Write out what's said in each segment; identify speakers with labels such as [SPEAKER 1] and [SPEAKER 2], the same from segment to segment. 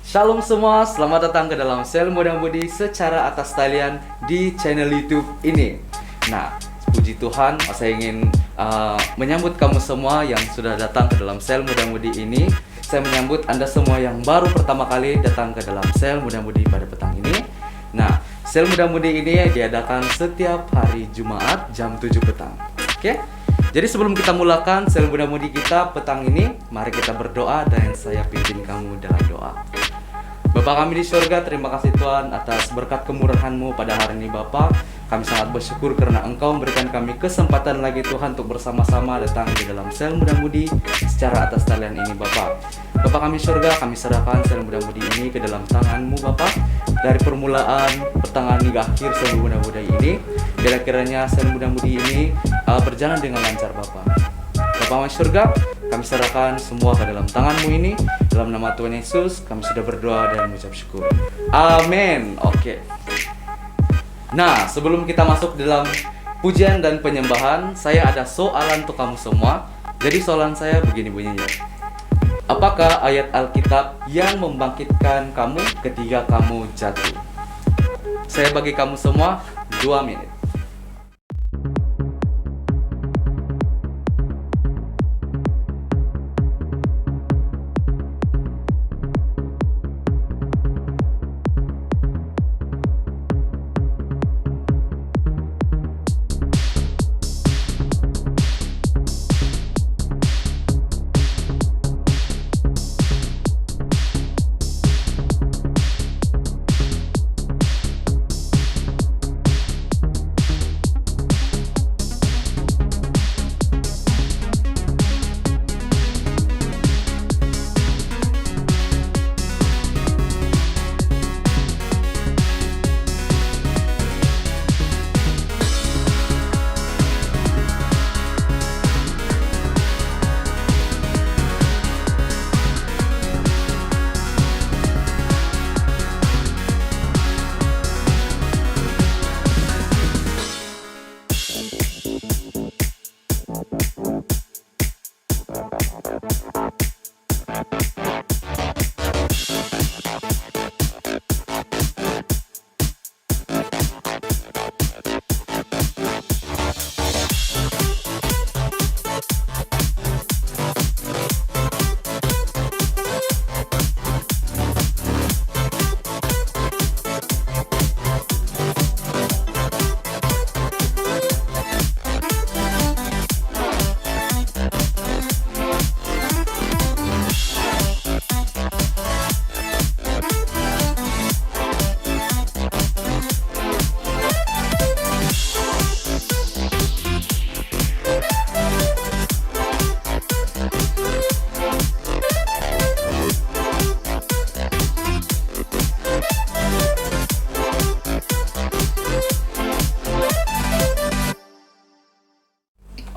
[SPEAKER 1] Shalom semua, selamat datang ke dalam Sel Muda Mudi secara atas talian di channel YouTube ini. Nah, puji Tuhan, saya ingin menyambut kamu semua yang sudah datang ke dalam Sel Muda Mudi ini. Saya menyambut Anda semua yang baru pertama kali datang ke dalam Sel Muda Mudi pada petang ini. Nah, Sel Muda Mudi ini diadakan setiap hari Jumat jam 7 petang. Oke? Jadi sebelum kita mulakan Sel Muda Mudi kita petang ini, mari kita berdoa dan saya pimpin kamu dalam doa. Bapa kami di surga, terima kasih Tuhan atas berkat kemurahan-Mu pada hari ini Bapa. Kami sangat bersyukur karena Engkau memberikan kami kesempatan lagi Tuhan untuk bersama-sama datang di dalam Sel Muda Mudi secara atas talian ini Bapa. Bapa kami di surga, kami serahkan Sel Muda Mudi ini ke dalam tangan-Mu Bapa. Dari permulaan, pertengahan hingga akhir Sel Muda Mudi ini, kira-kiranya Sel Muda Mudi ini berjalan dengan lancar Bapa. Bapa kami di surga, kami serahkan semua ke dalam tangan-Mu ini. Dalam nama Tuhan Yesus, kami sudah berdoa dan mengucap syukur. Amin. Oke. Nah, sebelum kita masuk dalam pujian dan penyembahan, saya ada soalan untuk kamu semua. Jadi soalan saya begini bunyinya. Apakah ayat Alkitab yang membangkitkan kamu ketika kamu jatuh? Saya bagi kamu semua 2 menit.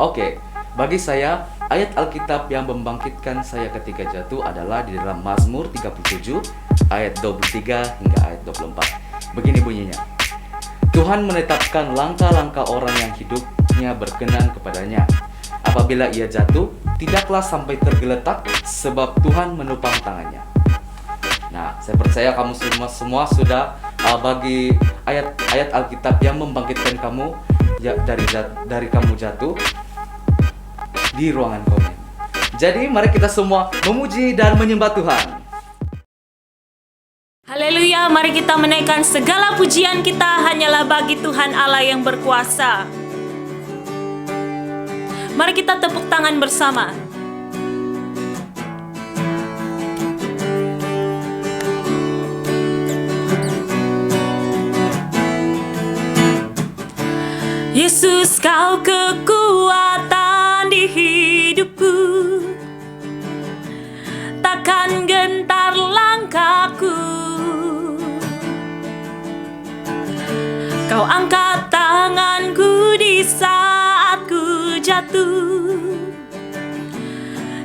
[SPEAKER 1] Oke, bagi saya ayat Alkitab yang membangkitkan saya ketika jatuh adalah di dalam Mazmur 37 ayat 23 hingga ayat 24. Begini bunyinya. Tuhan menetapkan langkah-langkah orang yang hidupnya berkenan kepadanya. Apabila ia jatuh, tidaklah sampai tergeletak sebab Tuhan menopang tangannya. Nah, saya percaya kamu semua sudah bagi ayat Alkitab yang membangkitkan kamu dari kamu jatuh di ruangan komen. Jadi mari kita semua memuji dan menyembah Tuhan.
[SPEAKER 2] Haleluya, mari kita menaikkan segala pujian kita hanyalah bagi Tuhan Allah yang berkuasa. Mari kita tepuk tangan bersama. Yesus, kau kekuatan di hidupku, takkan gentar langkahku. Kau angkat tanganku di saat ku jatuh,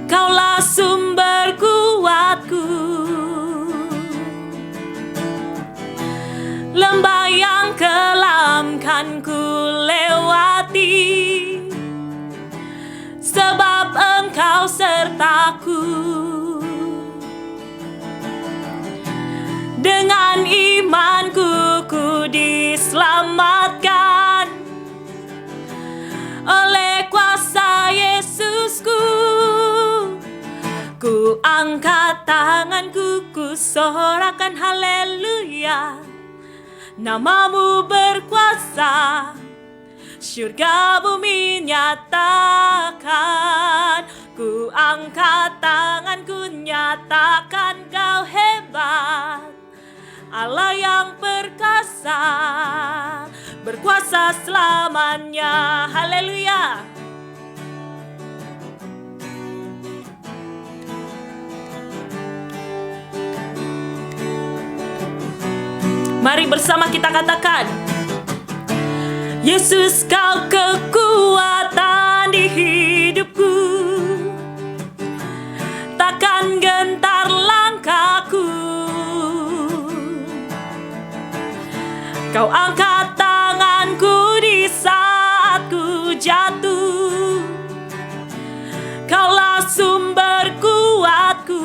[SPEAKER 2] Kaulah sumber kuatku. Lembah yang kelam kan ku lewati, sebab Engkau sertaku. Dengan imanku ku diselamatkan oleh kuasa Yesusku. Ku angkat tanganku, ku sorakan haleluya. Namamu berkuasa, syurga bumi nyatakan. Ku angkat tanganku, nyatakan kau hebat, Allah yang perkasa, berkuasa selamanya. Haleluya. Mari bersama kita katakan, Yesus kau kekuatan di hidupku, takkan gentar langkahku. Kau angkat tanganku di saat ku jatuh, Kaulah sumber kuatku.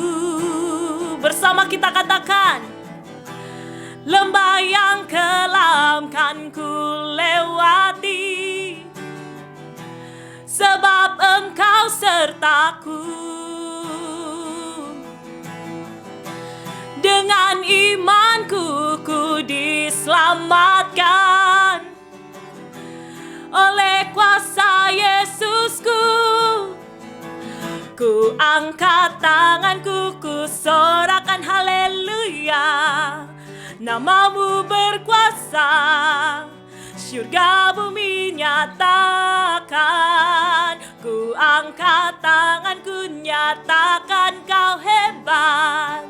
[SPEAKER 2] Bersama kita katakan, lembah yang kelam kan ku lewati, sebab Engkau sertaku. Dengan imanku ku diselamatkan oleh kuasa Yesusku. Ku angkat tanganku, ku sorakan haleluya. Namamu berkuasa, syurga bumi nyatakan. Ku angkat tanganku, nyatakan kau hebat,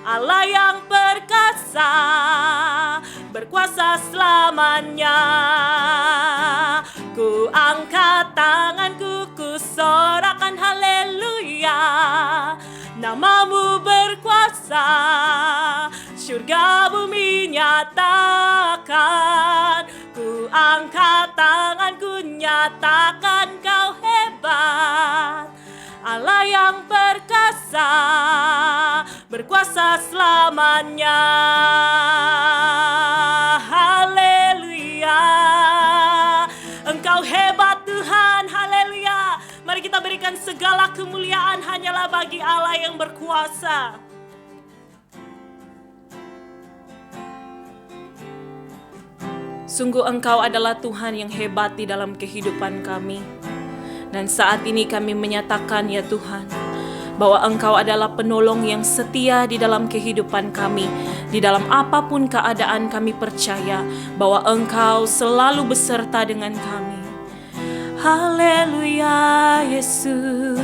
[SPEAKER 2] Allah yang perkasa, berkuasa selamanya. Ku angkat tanganku, ku sorakan haleluya. Namamu berkuasa, syurga bumi nyatakan. Ku angkat tanganku, nyatakan kau hebat, Allah yang perkasa, berkuasa selamanya. Haleluya. Engkau hebat Tuhan, haleluya. Mari kita berikan segala kemuliaan hanyalah bagi Allah yang berkuasa. Sungguh Engkau adalah Tuhan yang hebat di dalam kehidupan kami. Dan saat ini kami menyatakan ya Tuhan, bahwa Engkau adalah penolong yang setia di dalam kehidupan kami. Di dalam apapun keadaan kami percaya bahwa Engkau selalu beserta dengan kami. Haleluya Yesus,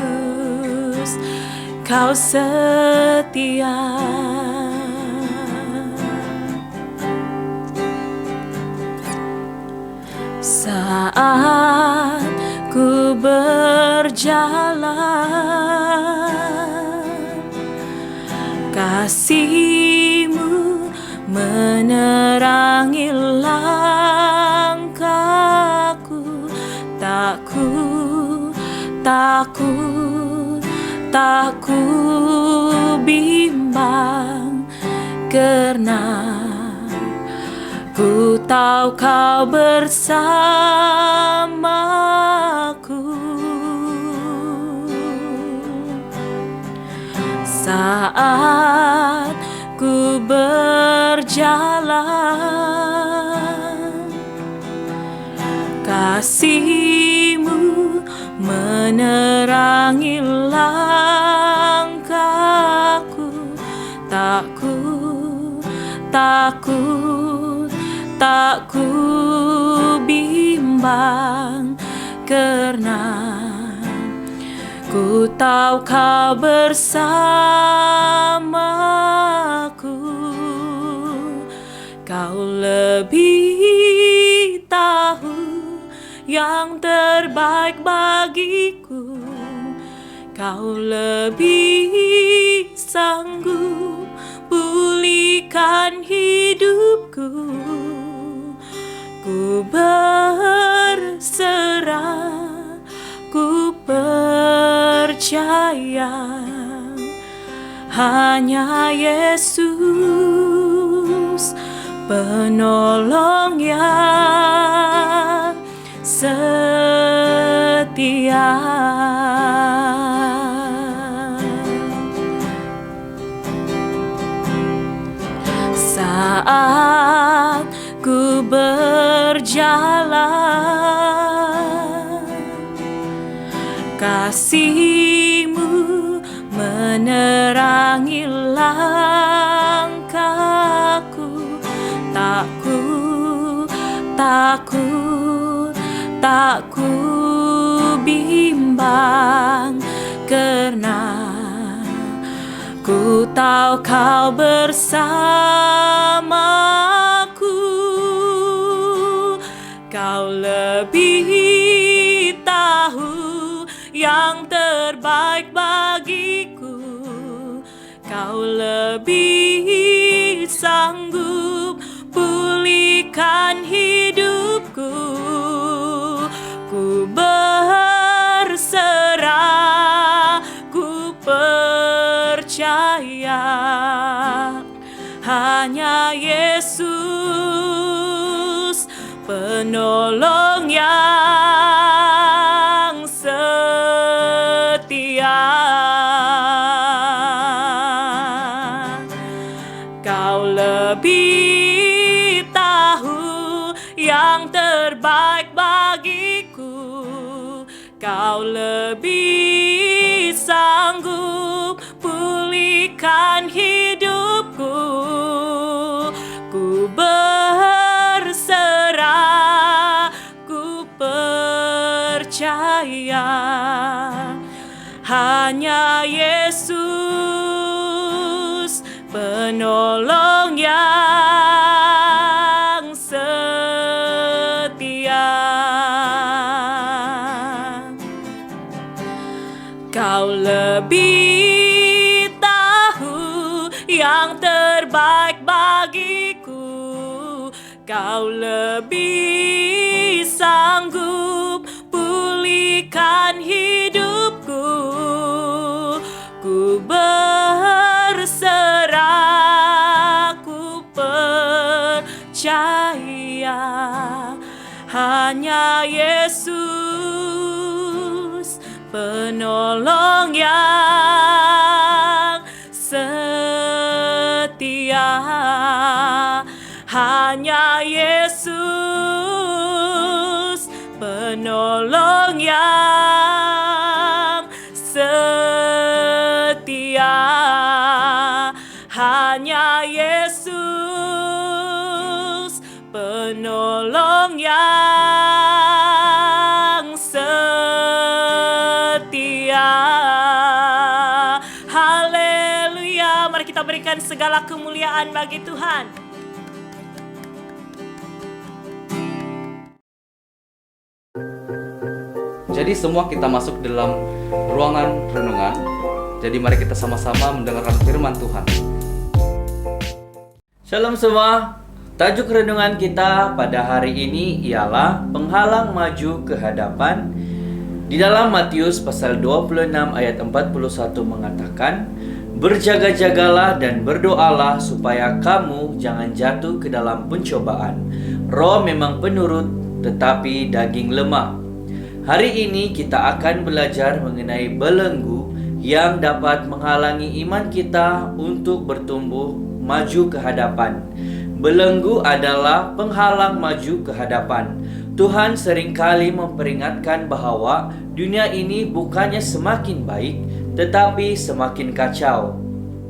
[SPEAKER 2] Kau setia. Saat ku berjalan, kasih-Mu menerangi langkahku. Tak ku bimbang, karena ku tahu Kau bersamaku. Saat ku berjalan, kasih-Mu menerangi langkahku. Tak ku bimbang, karena ku tahu Kau bersamaku. Kau lebih tahu yang terbaik bagiku. Kau lebih sanggup pulihkan hidupku. Ku berserah, ku percaya hanya Yesus. penolong yang setia. Saat ku berjalan, kasih-Mu menerangi langkahku. Tak ku bimbang, karena ku tahu Kau bersamaku. Kau lebih tahu yang terbaik bagiku. Kau lebih sanggup pulihkan hidupku. Ku berserah, ku percaya, hanya Yesus penolong yang setia. Kau lebih tahu yang terbaik bagiku. Kau lebih sanggup pulihkan hidupku. Ku berserah, ku percaya, hanya Yesus penolong yang setia. Kau lebih tahu yang terbaik bagiku. Kau lebih sanggup pulihkan hidupku. Ku berserah, ku percaya, hanya Yesus penolong yang setia. Hanya Yesus penolong yang setia. Hanya Yesus penolong yang setia. Haleluya. Mari kita berikan segala kemuliaan bagi Tuhan.
[SPEAKER 1] Jadi semua kita masuk dalam ruangan renungan. Jadi mari kita sama-sama mendengarkan firman Tuhan.
[SPEAKER 3] Shalom semua. Tajuk renungan kita pada hari ini ialah penghalang maju ke hadapan. Di dalam Matius pasal 26 ayat 41 mengatakan, berjaga-jagalah dan berdoalah supaya kamu jangan jatuh ke dalam pencobaan. Roh memang penurut, tetapi daging lemah. Hari ini kita akan belajar mengenai belenggu yang dapat menghalangi iman kita untuk bertumbuh maju ke hadapan. Belenggu adalah penghalang maju ke hadapan. Tuhan seringkali memperingatkan bahwa dunia ini bukannya semakin baik, tetapi semakin kacau.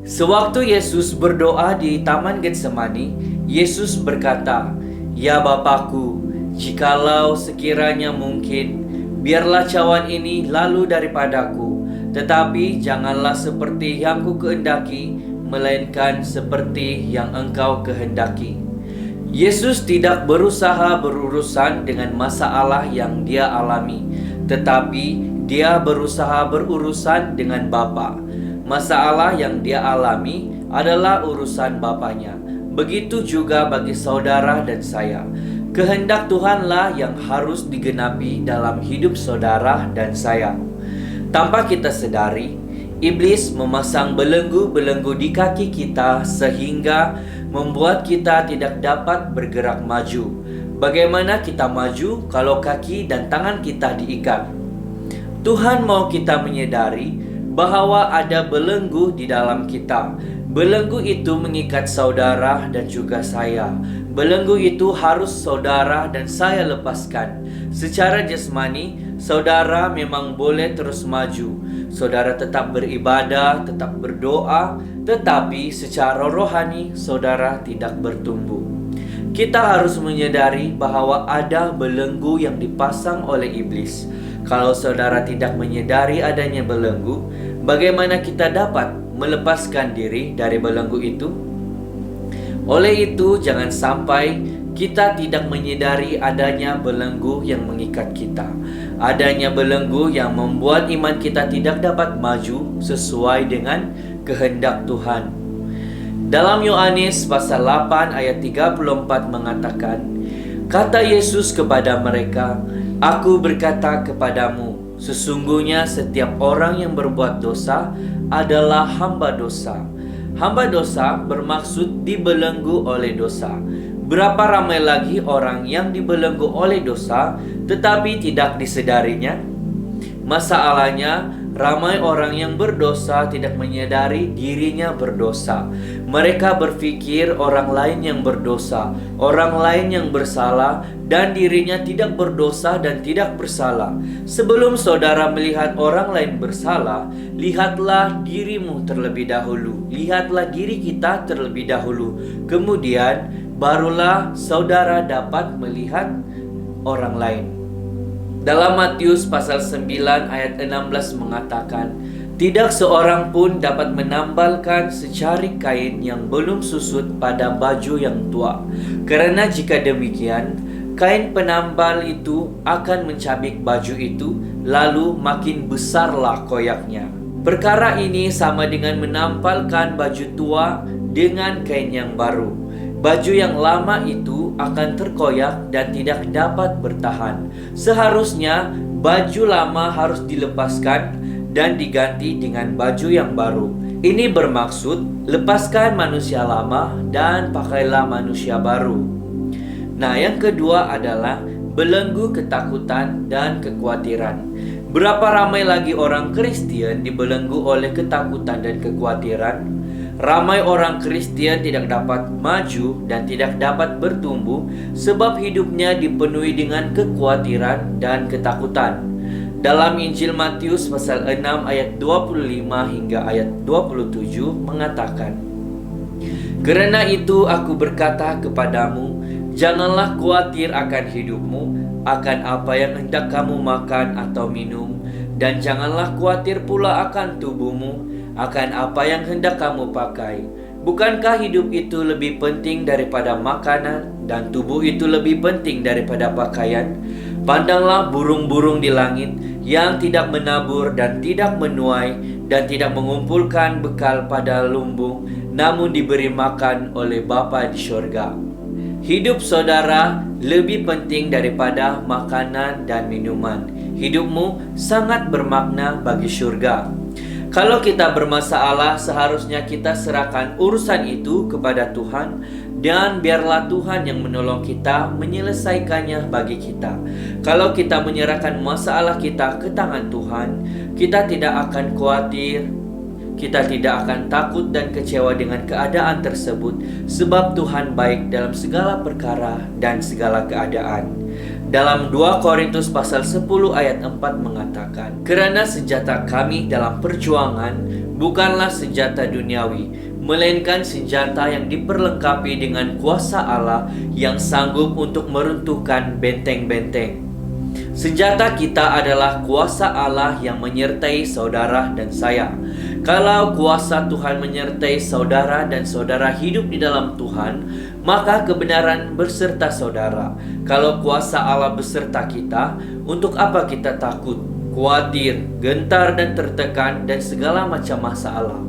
[SPEAKER 3] Sewaktu Yesus berdoa di Taman Getsemani, Yesus berkata, "Ya Bapakku, jikalau sekiranya mungkin, biarlah cawan ini lalu daripadaku, tetapi janganlah seperti yang ku kehendaki, melainkan seperti yang Engkau kehendaki." Yesus tidak berusaha berurusan dengan masalah yang dia alami, tetapi dia berusaha berurusan dengan Bapa. Masalah yang dia alami adalah urusan Bapanya. Begitu juga bagi saudara dan saya. Kehendak Tuhanlah yang harus digenapi dalam hidup saudara dan saya. Tanpa kita sadari, iblis memasang belenggu-belenggu di kaki kita sehingga membuat kita tidak dapat bergerak maju. Bagaimana kita maju kalau kaki dan tangan kita diikat? Tuhan mau kita menyadari bahwa ada belenggu di dalam kita. Belenggu itu mengikat saudara dan juga saya. Belenggu itu harus saudara dan saya lepaskan. Secara jasmani, saudara memang boleh terus maju. Saudara tetap beribadah, tetap berdoa, tetapi secara rohani saudara tidak bertumbuh. Kita harus menyadari bahwa ada belenggu yang dipasang oleh iblis. Kalau saudara tidak menyadari adanya belenggu, bagaimana kita dapat melepaskan diri dari belenggu itu? Oleh itu, jangan sampai kita tidak menyadari adanya belenggu yang mengikat kita. Adanya belenggu yang membuat iman kita tidak dapat maju sesuai dengan kehendak Tuhan. Dalam Yohanes pasal 8 ayat 34 mengatakan, kata Yesus kepada mereka, Aku berkata kepadamu, sesungguhnya setiap orang yang berbuat dosa adalah hamba dosa. Hamba dosa bermaksud dibelenggu oleh dosa. Berapa ramai lagi orang yang dibelenggu oleh dosa tetapi tidak disedarinya? Masalahnya, ramai orang yang berdosa tidak menyadari dirinya berdosa. Mereka berpikir orang lain yang berdosa, orang lain yang bersalah, dan dirinya tidak berdosa dan tidak bersalah. Sebelum saudara melihat orang lain bersalah, lihatlah dirimu terlebih dahulu. Lihatlah diri kita terlebih dahulu. Kemudian, barulah saudara dapat melihat orang lain. Dalam Matius pasal 9 ayat 16 mengatakan, tidak seorang pun dapat menambalkan secari kain yang belum susut pada baju yang tua. Karena jika demikian, kain penambal itu akan mencabik baju itu, lalu makin besarlah koyaknya. Perkara ini sama dengan menampalkan baju tua dengan kain yang baru. Baju yang lama itu akan terkoyak dan tidak dapat bertahan. Seharusnya baju lama harus dilepaskan dan diganti dengan baju yang baru. Ini bermaksud lepaskan manusia lama dan pakailah manusia baru. Nah, yang kedua adalah belenggu ketakutan dan kekhawatiran. Berapa ramai lagi orang Kristen dibelenggu oleh ketakutan dan kekhawatiran? Ramai orang Kristen tidak dapat maju dan tidak dapat bertumbuh sebab hidupnya dipenuhi dengan kekhawatiran dan ketakutan. Dalam Injil Matius pasal 6 ayat 25 hingga ayat 27 mengatakan, karena itu aku berkata kepadamu, janganlah khawatir akan hidupmu, akan apa yang hendak kamu makan atau minum, dan janganlah khawatir pula akan tubuhmu, akan apa yang hendak kamu pakai. Bukankah hidup itu lebih penting daripada makanan, dan tubuh itu lebih penting daripada pakaian? Pandanglah burung-burung di langit yang tidak menabur dan tidak menuai dan tidak mengumpulkan bekal pada lumbung, namun diberi makan oleh Bapa di surga. Hidup saudara lebih penting daripada makanan dan minuman. Hidupmu sangat bermakna bagi surga. Kalau kita bermasalah, seharusnya kita serahkan urusan itu kepada Tuhan, dan biarlah Tuhan yang menolong kita menyelesaikannya bagi kita. Kalau kita menyerahkan masalah kita ke tangan Tuhan, kita tidak akan khawatir, kita tidak akan takut dan kecewa dengan keadaan tersebut, sebab Tuhan baik dalam segala perkara dan segala keadaan. Dalam 2 Korintus pasal 10 ayat 4 mengatakan, karena senjata kami dalam perjuangan bukanlah senjata duniawi, melainkan senjata yang diperlengkapi dengan kuasa Allah yang sanggup untuk meruntuhkan benteng-benteng. Senjata kita adalah kuasa Allah yang menyertai saudara dan saya. Kalau kuasa Tuhan menyertai saudara dan saudara hidup di dalam Tuhan, maka kebenaran berserta saudara. Kalau kuasa Allah beserta kita, untuk apa kita takut, khawatir, gentar dan tertekan dan segala macam masalah?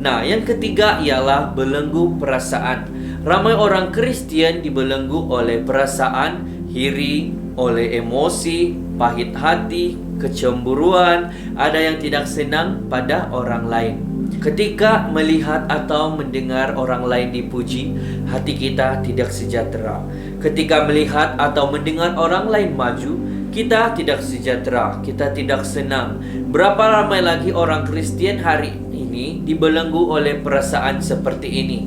[SPEAKER 3] Nah, yang ketiga ialah belenggu perasaan. Ramai orang Kristen dibelenggu oleh perasaan, iri, oleh emosi, pahit hati, kecemburuan, ada yang tidak senang pada orang lain. Ketika melihat atau mendengar orang lain dipuji, hati kita tidak sejahtera. Ketika melihat atau mendengar orang lain maju, kita tidak sejahtera, kita tidak senang. Berapa ramai lagi orang Kristen hari ini dibelenggu oleh perasaan seperti ini.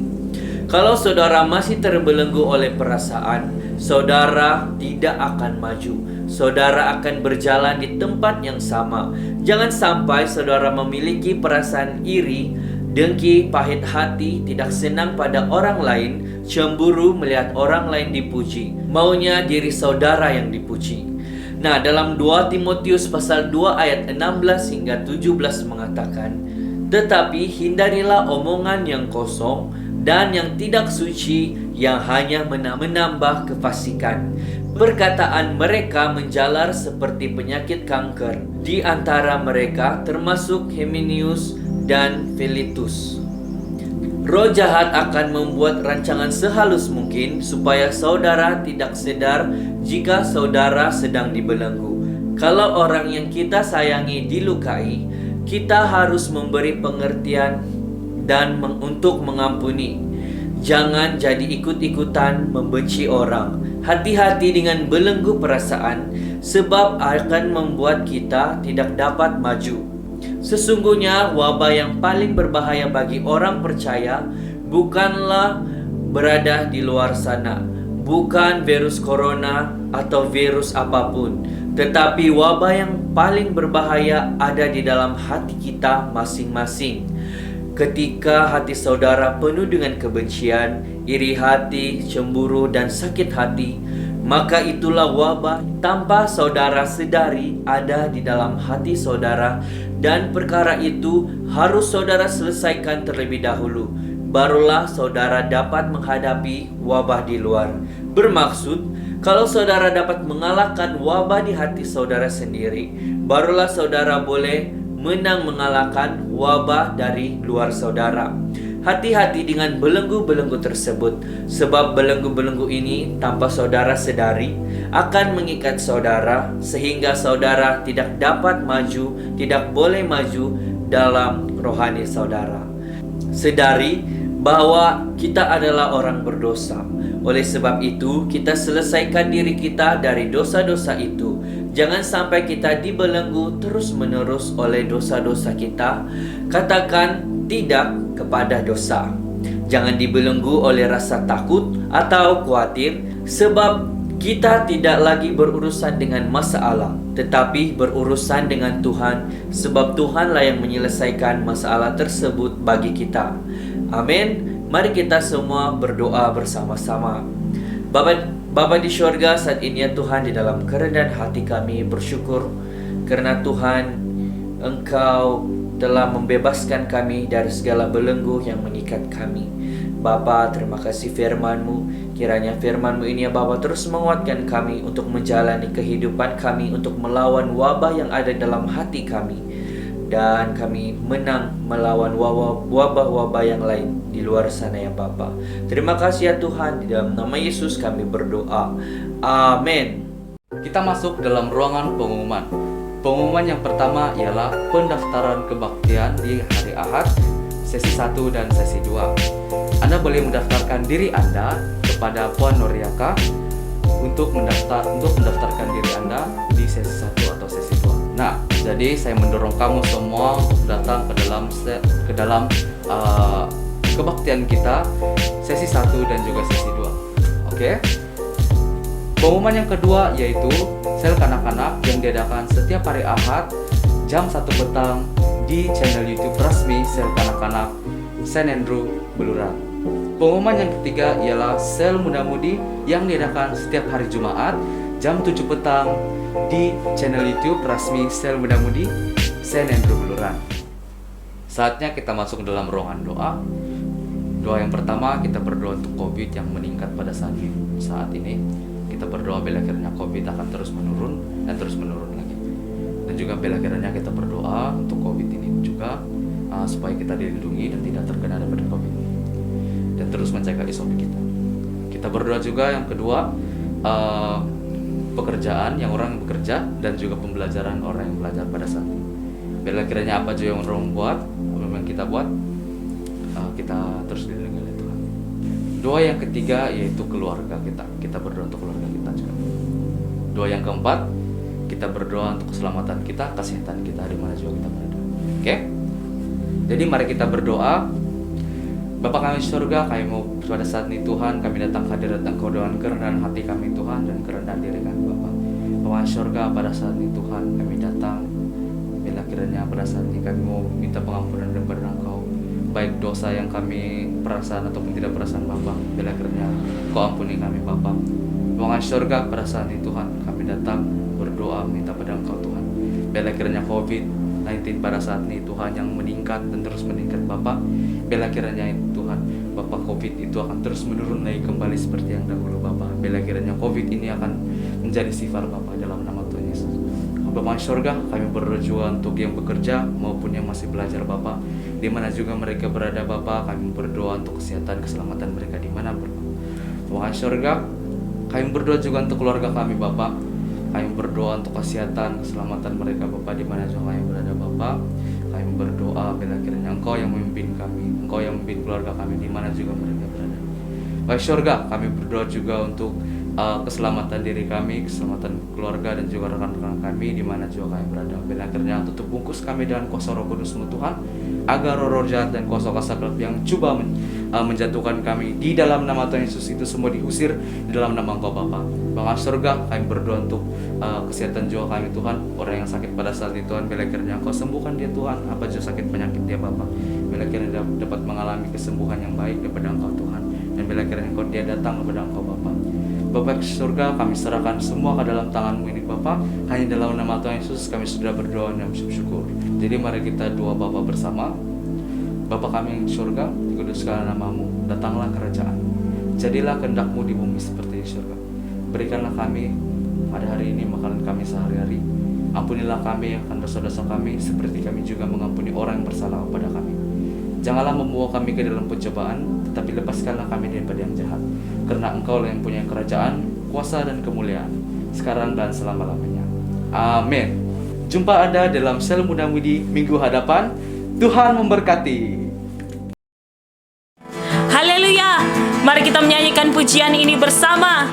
[SPEAKER 3] Kalau saudara masih terbelenggu oleh perasaan, saudara tidak akan maju. Saudara akan berjalan di tempat yang sama. Jangan sampai saudara memiliki perasaan iri, dengki, pahit hati, tidak senang pada orang lain, cemburu melihat orang lain dipuji. Maunya diri saudara yang dipuji. Nah, dalam 2 Timotius pasal 2 ayat 16 hingga 17 mengatakan, "Tetapi hindarilah omongan yang kosong dan yang tidak suci yang hanya menambah kefasikan. Perkataan mereka menjalar seperti penyakit kanker. Di antara mereka termasuk Hymenaeus dan Philetus. Roh jahat akan membuat rancangan sehalus mungkin supaya saudara tidak sadar jika saudara sedang dibelenggu. Kalau orang yang kita sayangi dilukai, kita harus memberi pengertian dan untuk mengampuni. Jangan jadi ikut-ikutan membenci orang. Hati-hati dengan belenggu perasaan, sebab akan membuat kita tidak dapat maju. Sesungguhnya wabah yang paling berbahaya bagi orang percaya bukanlah berada di luar sana, bukan virus corona atau virus apapun, tetapi wabah yang paling berbahaya ada di dalam hati kita masing-masing. Ketika hati saudara penuh dengan kebencian, iri hati, cemburu, dan sakit hati, maka itulah wabah tanpa saudara sedari ada di dalam hati saudara, dan perkara itu harus saudara selesaikan terlebih dahulu. Barulah saudara dapat menghadapi wabah di luar. Bermaksud, kalau saudara dapat mengalahkan wabah di hati saudara sendiri, barulah saudara boleh menang mengalahkan wabah dari luar saudara. Hati-hati dengan belenggu-belenggu tersebut, sebab belenggu-belenggu ini tanpa saudara sedari akan mengikat saudara sehingga saudara tidak dapat maju, tidak boleh maju dalam rohani saudara. Sedari bahwa kita adalah orang berdosa. Oleh sebab itu, kita selesaikan diri kita dari dosa-dosa itu. Jangan sampai kita dibelenggu terus-menerus oleh dosa-dosa kita. Katakan tidak kepada dosa. Jangan dibelenggu oleh rasa takut atau khawatir, sebab kita tidak lagi berurusan dengan masalah, tetapi berurusan dengan Tuhan, sebab Tuhanlah yang menyelesaikan masalah tersebut bagi kita. Amin. Mari kita semua berdoa bersama-sama. Bapa di syurga, saat ini ya Tuhan, di dalam kerendahan hati kami bersyukur karena Tuhan, Engkau telah membebaskan kami dari segala belenggu yang mengikat kami. Bapa, terima kasih firman-Mu. Kiranya firman-Mu ini ya Bapa terus menguatkan kami untuk menjalani kehidupan kami, untuk melawan wabah yang ada dalam hati kami, dan kami menang melawan wabah-wabah yang lain di luar sana ya Bapa. Terima kasih ya Tuhan, di dalam nama Yesus kami berdoa. Amin.
[SPEAKER 1] Kita masuk dalam ruangan pengumuman. Pengumuman yang pertama ialah pendaftaran kebaktian di hari Ahad, sesi 1 dan sesi 2. Anda boleh mendaftarkan diri Anda kepada Puan Noriaka untuk mendaftarkan diri Anda di sesi 1 atau sesi 2. Nah, jadi saya mendorong kamu semua untuk datang ke dalam kebaktian kita sesi 1 dan juga sesi 2. Oke? Pengumuman yang kedua yaitu sel kanak-kanak yang diadakan setiap hari Ahad jam 1 petang di channel YouTube resmi sel kanak-kanak Saint Andrew Beluran. Pengumuman yang ketiga ialah sel muda-mudi yang diadakan setiap hari Jumat jam 7 petang di channel YouTube resmi sel muda-mudi Saint Andrew Beluran. Saatnya kita masuk ke dalam ruangan doa. Doa yang pertama, kita berdoa untuk COVID yang meningkat pada saat ini. Kita berdoa bila kiranya COVID akan terus menurun dan terus menurun lagi. Dan juga bila kiranya kita berdoa untuk COVID ini juga supaya kita dilindungi dan tidak terkena daripada COVID dan terus menjaga SOP kita. Kita berdoa juga yang kedua, pekerjaan yang orang bekerja dan juga pembelajaran orang yang belajar pada saat ini. Bila kiranya apa juga yang orang buat, apa yang kita buat, kita terus dilindungi oleh Tuhan. Doa yang ketiga yaitu keluarga kita. Kita berdoa untuk keluarga kita juga. Doa yang keempat, kita berdoa untuk keselamatan kita, kesehatan kita di mana juga kita berada. Oke? Jadi mari kita berdoa. Bapa kami di surga, kami mau pada saat ini Tuhan, kami datang hadirat Engkau dengan kerendahan hati kami Tuhan dan kerendahan diri kami Bapa. Bapa di surga, pada saat ini Tuhan kami datang. Bila kiranya pada saat ini kami mau minta pengampunan daripada Engkau, baik dosa yang kami perasaan ataupun tidak perasaan Bapa. Bila kiranya Kau ampuni kami Bapa. Bapa di surga, pada saat ini Tuhan kami datang berdoa minta pada Engkau Tuhan. Bila kiranya COVID-19 pada saat ini Tuhan yang meningkat dan terus meningkat Bapa. Bila kiranya Tuhan Bapa COVID itu akan terus menurun lagi kembali seperti yang dahulu Bapa. Bila kiranya COVID ini akan menjadi sifar Bapa dalam nama Tuhan Yesus. Bapa di surga, kami berdoa juga untuk yang bekerja maupun yang masih belajar Bapa, di mana juga mereka berada Bapa. Kami berdoa untuk kesehatan keselamatan mereka di mana pun. Bapa di surga, kami berdoa juga untuk keluarga kami Bapa. Kami berdoa untuk kesehatan keselamatan mereka Bapa di mana juga kami berada Bapa. Kami berdoa bila kiranya Engkau yang memimpin kami, Engkau yang memimpin keluarga kami di mana juga mereka berada. Baik surga, kami berdoa juga untuk keselamatan diri kami, keselamatan keluarga dan juga rekan-rekan kami di mana juga kami berada. Bila kiranya tutup bungkus kami dengan kuasa Roh Kudus-Mu Tuhan, agar roh-roh jahat dan kuasa-kuasa gelap yang coba menjatuhkan kami di dalam nama Tuhan Yesus itu semua diusir di dalam nama Engkau Bapa. Bapa surga, kami berdoa untuk kesehatan jiwa kami Tuhan, orang yang sakit pada saat itu Tuhan, bila kiranya Engkau sembuhkan dia Tuhan, apa saja sakit penyakit dia Bapa. Bila kiranya dapat mengalami kesembuhan yang baik daripada Engkau Tuhan, dan bila kiranya Engkau dia datang kepada Engkau Bapa. Bapa surga, kami serahkan semua ke dalam tangan-Mu ini Bapa. Hanya dalam nama Tuhan Yesus kami sudah berdoa dan bersyukur. Jadi mari kita doa Bapa bersama. Bapa kami yang di surga, dikuduskanlah nama-Mu, datanglah kerajaan. Jadilah kehendak-Mu di bumi seperti di surga. Berikanlah kami pada hari ini makanan kami sehari-hari. Ampunilah kami akan dosa-dosa kami, seperti kami juga mengampuni orang yang bersalah kepada kami. Janganlah membawa kami ke dalam pencobaan, tetapi lepaskanlah kami daripada yang jahat. Karena Engkau yang punya kerajaan, kuasa dan kemuliaan, sekarang dan selama-lamanya. Amin. Jumpa Anda dalam sel muda-mudi minggu hadapan. Tuhan memberkati.
[SPEAKER 2] Haleluya. Mari kita menyanyikan pujian ini bersama.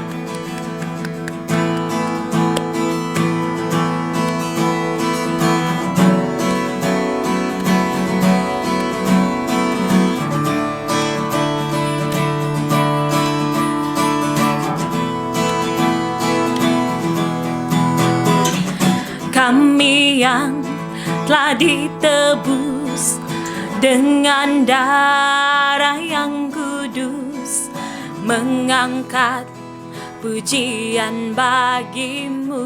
[SPEAKER 2] Kami yang telah ditebus dengan darah yang kudus, mengangkat pujian bagi-Mu.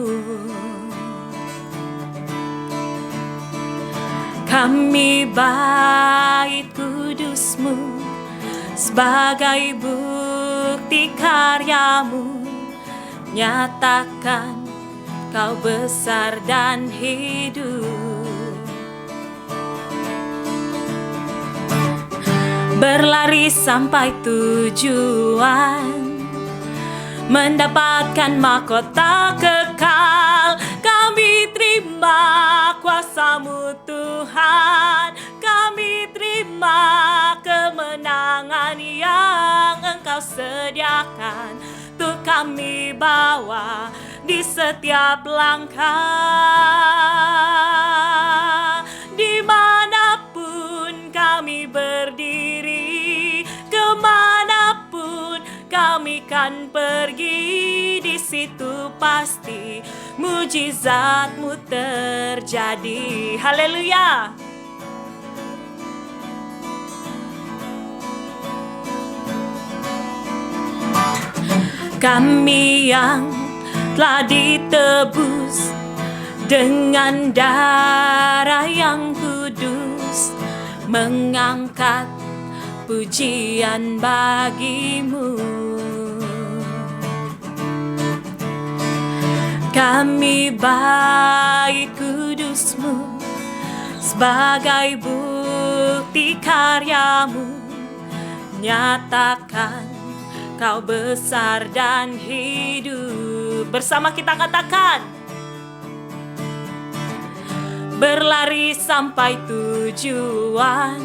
[SPEAKER 2] Kami bait kudus-Mu sebagai bukti karya-Mu, nyatakan Kau besar dan hidup. Berlari sampai tujuan, mendapatkan mahkota kekal. Kami terima kuasa-Mu Tuhan, kami terima kemenangan yang Engkau sediakan untuk kami bawa di setiap langkah. Dimanapun kami berdiri, kemanapun kami kan pergi, di situ pasti mujizat-Mu terjadi. Haleluya. Kami yang telah ditebus dengan darah yang kudus, mengangkat pujian bagi-Mu. Kami bait kudus-Mu sebagai bukti karya-Mu, nyatakan Kau besar dan hidup. Bersama kita katakan, berlari sampai tujuan,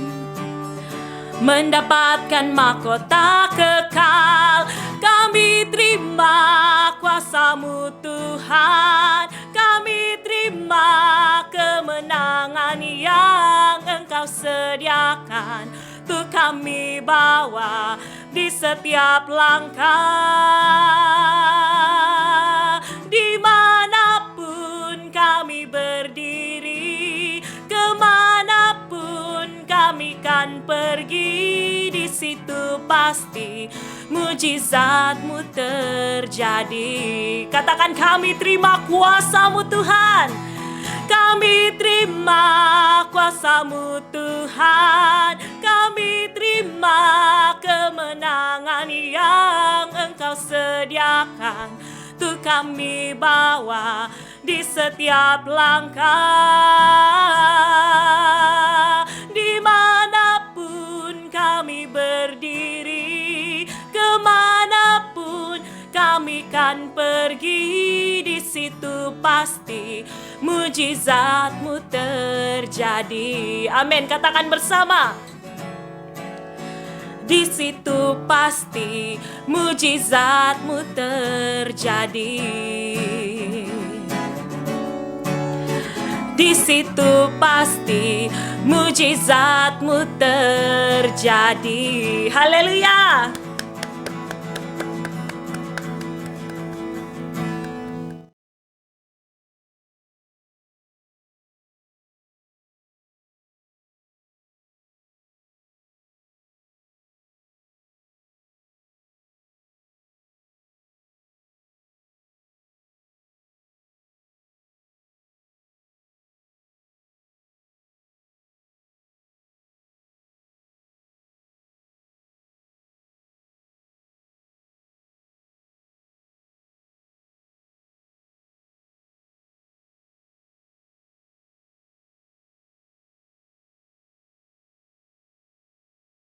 [SPEAKER 2] mendapatkan mahkota kekal. Kami terima kuasa-Mu Tuhan, kami terima kemenangan yang Engkau sediakan untuk kami bawa di setiap langkah. Dimanapun kami berdiri, kemanapun kami kan pergi, di situ pasti mujizat-Mu terjadi. Katakan, kami terima kuasa-Mu Tuhan, kami terima kuasa-Mu Tuhan, kami terima kemenangan yang Engkau sediakan untuk kami bawa di setiap langkah. Dimanapun kami berdiri, kemanapun kami kan pergi, di situ pasti mujizat-Mu terjadi. Amin. Katakan bersama. Di situ pasti mujizat-Mu terjadi. Di situ pasti mujizat-Mu terjadi. Haleluya.